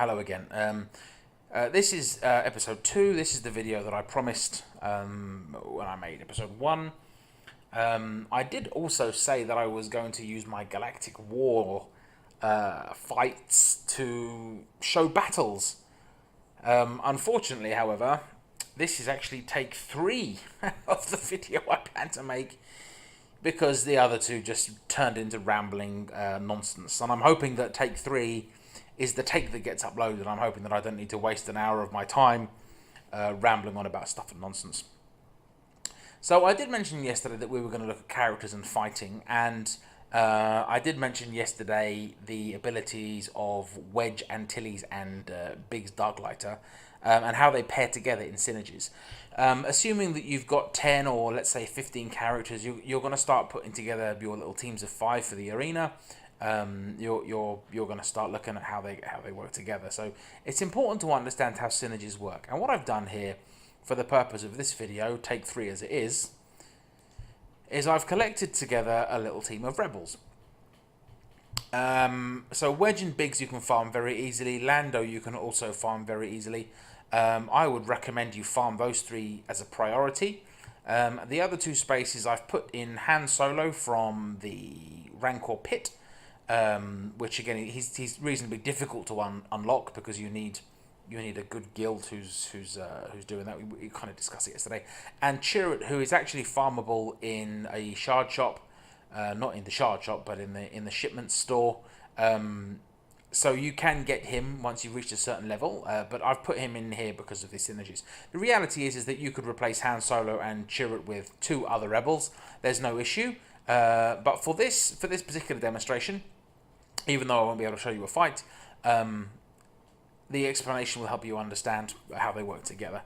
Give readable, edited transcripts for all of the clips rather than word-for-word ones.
hello again. This is episode 2. This is the video that I promised when I made episode 1. I did also say that I was going to use my Galactic War fights to show battles. Unfortunately, however, this is actually take 3 of the video I plan to make, because the other 2 just turned into rambling nonsense. And I'm hoping that take 3 is the take that gets uploaded. I'm hoping that I don't need to waste an hour of my time rambling on about stuff and nonsense. So I did mention yesterday that we were going to look at characters and fighting, and I did mention yesterday the abilities of Wedge, Antilles, and Biggs Darklighter, and how they pair together in synergies. Assuming that you've got 10 or let's say 15 characters, you're going to start putting together your little teams of 5 for the arena. You're going to start looking at how they work together. So it's important to understand how synergies work. And what I've done here, for the purpose of this video, take 3 as it is I've collected together a little team of rebels. So Wedge and Biggs you can farm very easily. Lando you can also farm very easily. I would recommend you farm those 3 as a priority. The other 2 spaces I've put in Han Solo from the Rancor Pit, which again he's reasonably difficult to unlock because you need a good guild who's doing that. We kind of discussed it yesterday. And Chirrut, who is actually farmable in a shard shop, not in the shard shop, but in the shipment store. So you can get him once you've reached a certain level, but I've put him in here because of the synergies. The reality is that you could replace Han Solo and Chirrut with 2 other rebels. There's no issue. But for this particular demonstration, even though I won't be able to show you a fight, the explanation will help you understand how they work together.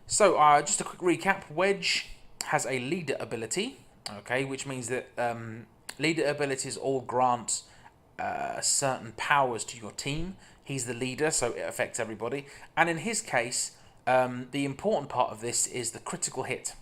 So just a quick recap. Wedge has a leader ability, okay, which means that leader abilities all grant certain powers to your team. He's the leader, so it affects everybody. And in his case, the important part of this is the critical hit.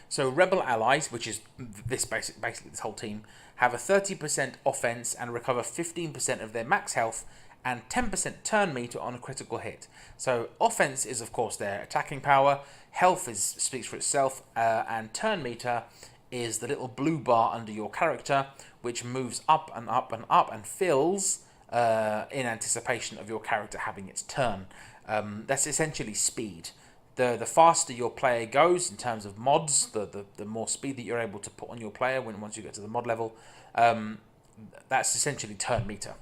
So rebel allies, which is basically this whole team, have a 30% offense and recover 15% of their max health and 10% turn meter on a critical hit. So offense is of course their attacking power, health speaks for itself, and turn meter is the little blue bar under your character, which moves up and up and up and fills in anticipation of your character having its turn. That's essentially speed. The faster your player goes in terms of mods, the more speed that you're able to put on your player once you get to the mod level. That's essentially turn meter.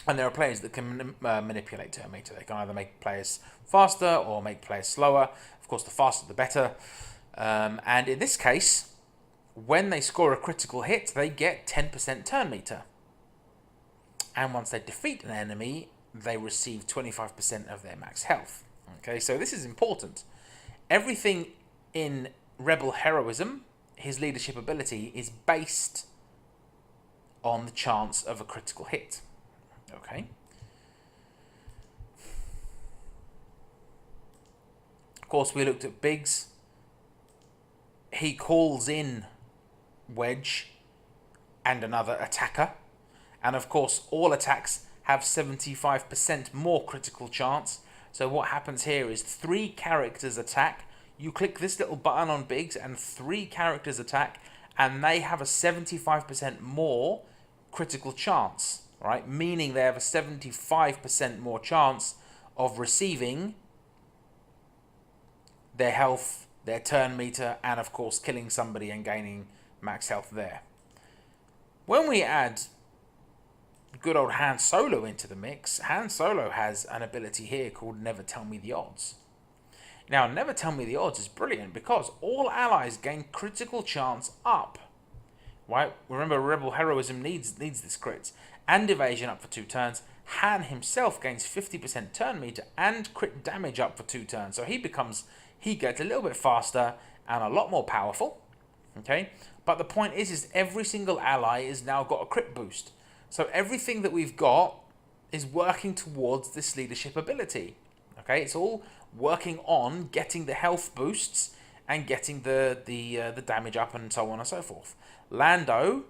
And there are players that can manipulate turn meter. They can either make players faster or make players slower. Of course, the faster the better. And in this case, when they score a critical hit, they get 10% turn meter. And once they defeat an enemy, they receive 25% of their max health. Okay, so this is important. Everything in Rebel Heroism, his leadership ability, is based on the chance of a critical hit. Okay. Of course, we looked at Biggs. He calls in Wedge and another attacker. And of course, all attacks have 75% more critical chance. So what happens here is 3 characters attack. You click this little button on Biggs and 3 characters attack, and they have a 75% more critical chance, right? Meaning they have a 75% more chance of receiving their health, their turn meter, and of course killing somebody and gaining max health there. When we add good old Han Solo into the mix, Han Solo has an ability here called Never Tell Me the Odds. Now, Never Tell Me the Odds is brilliant because all allies gain critical chance up. Right? Remember, Rebel Heroism needs this crits. And evasion up for 2 turns. Han himself gains 50% turn meter and crit damage up for 2 turns. So he gets a little bit faster and a lot more powerful. Okay? But the point is every single ally has now got a crit boost. So everything that we've got is working towards this leadership ability. Okay, it's all working on getting the health boosts and getting the damage up and so on and so forth. Lando,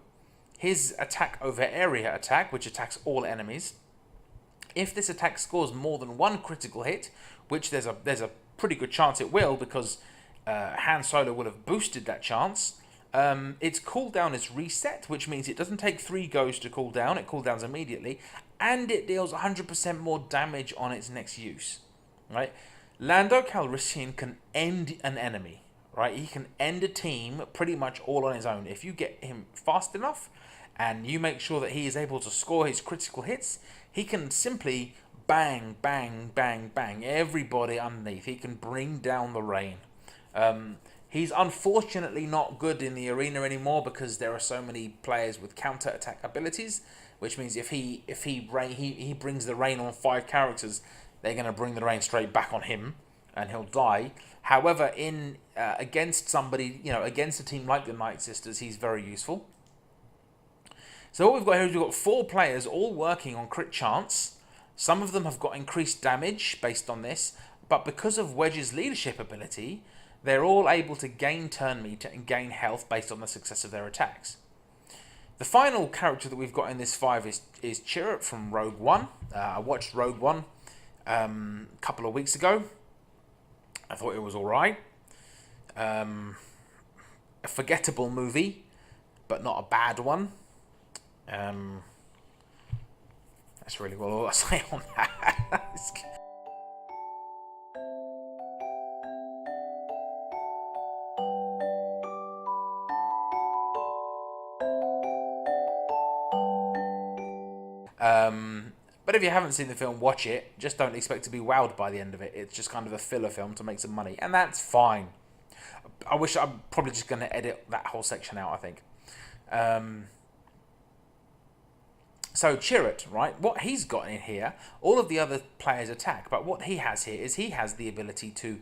his attack over area attack, which attacks all enemies, If this attack scores more than one critical hit, which there's a pretty good chance it will, because Han Solo will have boosted that chance, its cooldown is reset, which means it doesn't take 3 goes to cool down, it cooldowns immediately, and it deals 100% more damage on its next use. Right? Lando Calrissian can end an enemy. Right? He can end a team pretty much all on his own. If you get him fast enough, and you make sure that he is able to score his critical hits, he can simply bang, bang, bang, bang everybody underneath. He can bring down the rain. He's unfortunately not good in the arena anymore because there are so many players with counter-attack abilities, which means if he brings the rain on 5 characters, they're going to bring the rain straight back on him, and he'll die. However, in against somebody, against a team like the Night Sisters, he's very useful. So what we've got here is we've got 4 players all working on crit chance. Some of them have got increased damage based on this, but because of Wedge's leadership ability, they're all able to gain turn meter and gain health based on the success of their attacks. The final character that we've got in this 5 is Chirrut from Rogue One. I watched Rogue One a couple of weeks ago. I thought it was alright. A forgettable movie, but not a bad one. That's really all I say on that. But if you haven't seen the film, watch it. Just don't expect to be wowed by the end of it. It's just kind of a filler film to make some money, and that's fine. I'm probably just going to edit that whole section out, I think. So Chirrut, right, what he's got in here, all of the other players attack, but what he has here is he has the ability to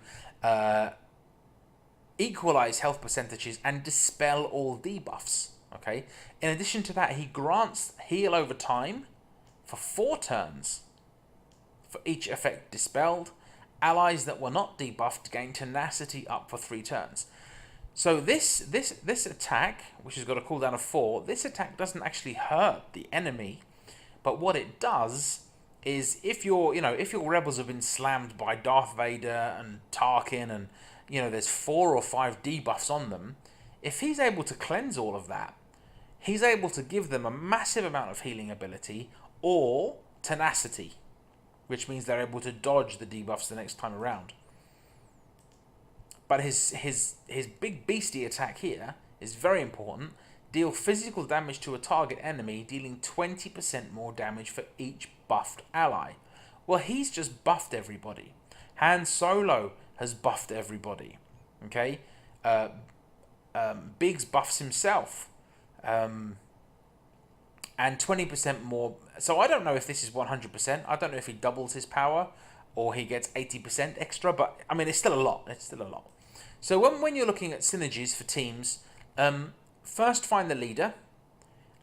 equalize health percentages and dispel all debuffs, okay? In addition to that, he grants heal over time for 4 turns for each effect dispelled. Allies that were not debuffed gain tenacity up for 3 turns. So this attack, which has got a cooldown of 4, this attack doesn't actually hurt the enemy, but what it does is if your rebels have been slammed by Darth Vader and Tarkin, and there's 4 or 5 debuffs on them, if he's able to cleanse all of that, he's able to give them a massive amount of healing ability or tenacity, which means they're able to dodge the debuffs the next time around. But his big beastie attack here is very important. Deal physical damage to a target enemy, dealing 20% more damage for each buffed ally. Well, he's just buffed everybody. Han Solo has buffed everybody. Okay? Biggs buffs himself. And 20% more. So I don't know if this is 100%. I don't know if he doubles his power or he gets 80% extra. But, I mean, it's still a lot. It's still a lot. So when you're looking at synergies for teams, first find the leader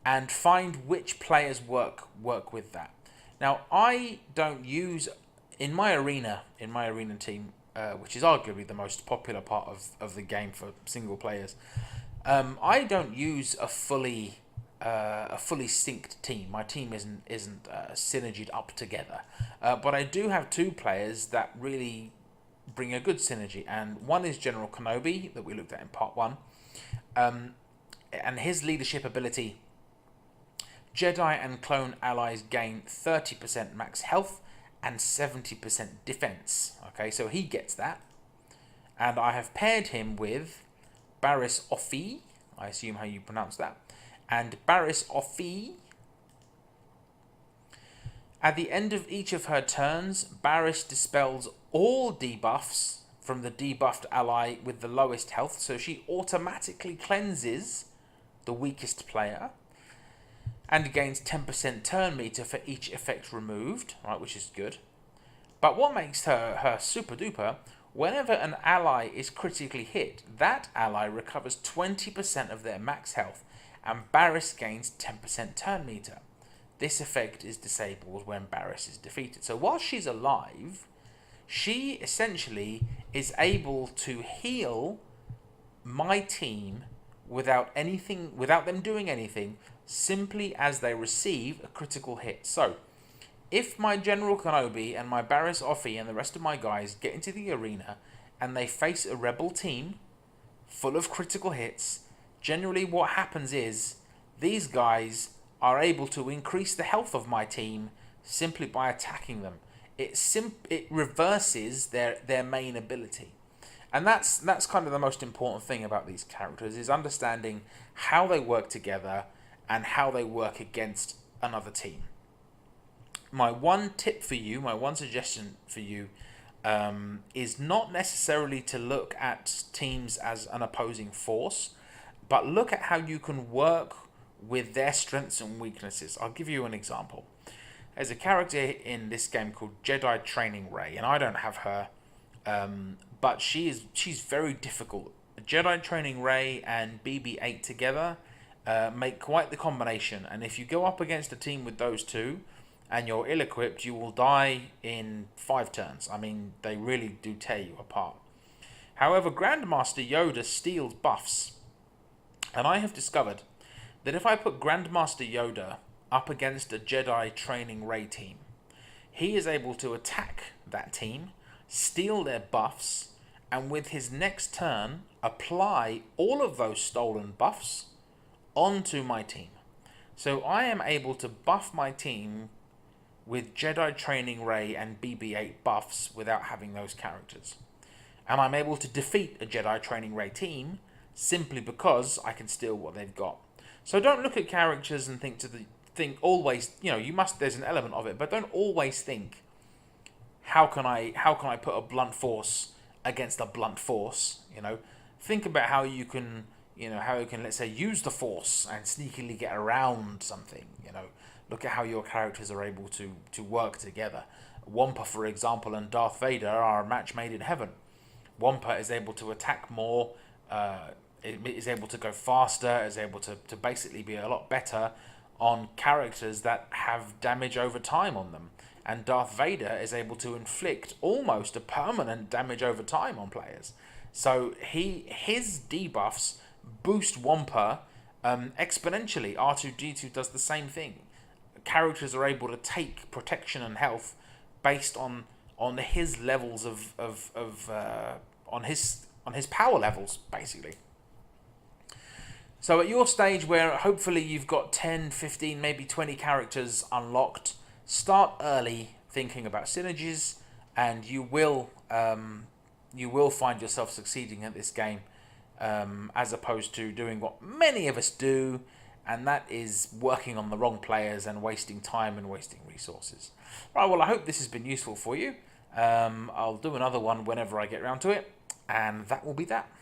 and find which players work with that. Now, I don't use, in my arena team, which is arguably the most popular part of the game for single players, I don't use a fully synced team. My team isn't synergied up together, but I do have 2 players that really bring a good synergy, and one is General Kenobi that we looked at in part 1, and his leadership ability: Jedi and clone allies gain 30% max health and 70% defense. Okay, so he gets that, and I have paired him with Barriss Offee, I assume how you pronounce that, and Barriss Offee. At the end of each of her turns, Barriss dispels all debuffs from the debuffed ally with the lowest health, so she automatically cleanses the weakest player and gains 10% turn meter for each effect removed, right, which is good. But what makes her super duper, whenever an ally is critically hit, that ally recovers 20% of their max health, and Barriss gains 10% turn meter. This effect is disabled when Barriss is defeated. So while she's alive, she essentially is able to heal my team without them doing anything, simply as they receive a critical hit. So If my General Kenobi and my Barriss Offee and the rest of my guys get into the arena and they face a rebel team full of critical hits, generally what happens is these guys are able to increase the health of my team simply by attacking them. It reverses their main ability. And that's kind of the most important thing about these characters, is understanding how they work together and how they work against another team. My one tip for you, my one suggestion for you, is not necessarily to look at teams as an opposing force, but look at how you can work with their strengths and weaknesses. I'll give you an example. There's a character in this game called Jedi Training Rey, and I don't have her, but she's very difficult. Jedi Training Rey and BB-8 together make quite the combination, and if you go up against a team with those two and you're ill-equipped, you will die in 5 turns. I mean, they really do tear you apart. However, Grandmaster Yoda steals buffs, and I have discovered that if I put Grandmaster Yoda up against a Jedi Training Rey team, he is able to attack that team, steal their buffs, and with his next turn, apply all of those stolen buffs onto my team. So I am able to buff my team with Jedi Training Rey and BB-8 buffs without having those characters. And I'm able to defeat a Jedi Training Rey team simply because I can steal what they've got. So don't look at characters and think always, there's an element of it, but don't always think, how can I put a blunt force against a blunt force? Think about how you can, let's say, use the force and sneakily get around something. Look at how your characters are able to work together. Wampa, for example, and Darth Vader are a match made in heaven. Wampa is able to attack more, is able to go faster, is able to basically be a lot better on characters that have damage over time on them. And Darth Vader is able to inflict almost a permanent damage over time on players. So his debuffs boost Wampa exponentially. R2-D2 does the same thing. Characters are able to take protection and health based on his levels on his power levels, basically. So at your stage where hopefully you've got 10, 15, maybe 20 characters unlocked, start early thinking about synergies, and you will find yourself succeeding at this game, as opposed to doing what many of us do, and that is working on the wrong players and wasting time and wasting resources. Right, well, I hope this has been useful for you. I'll do another one whenever I get around to it, and that will be that.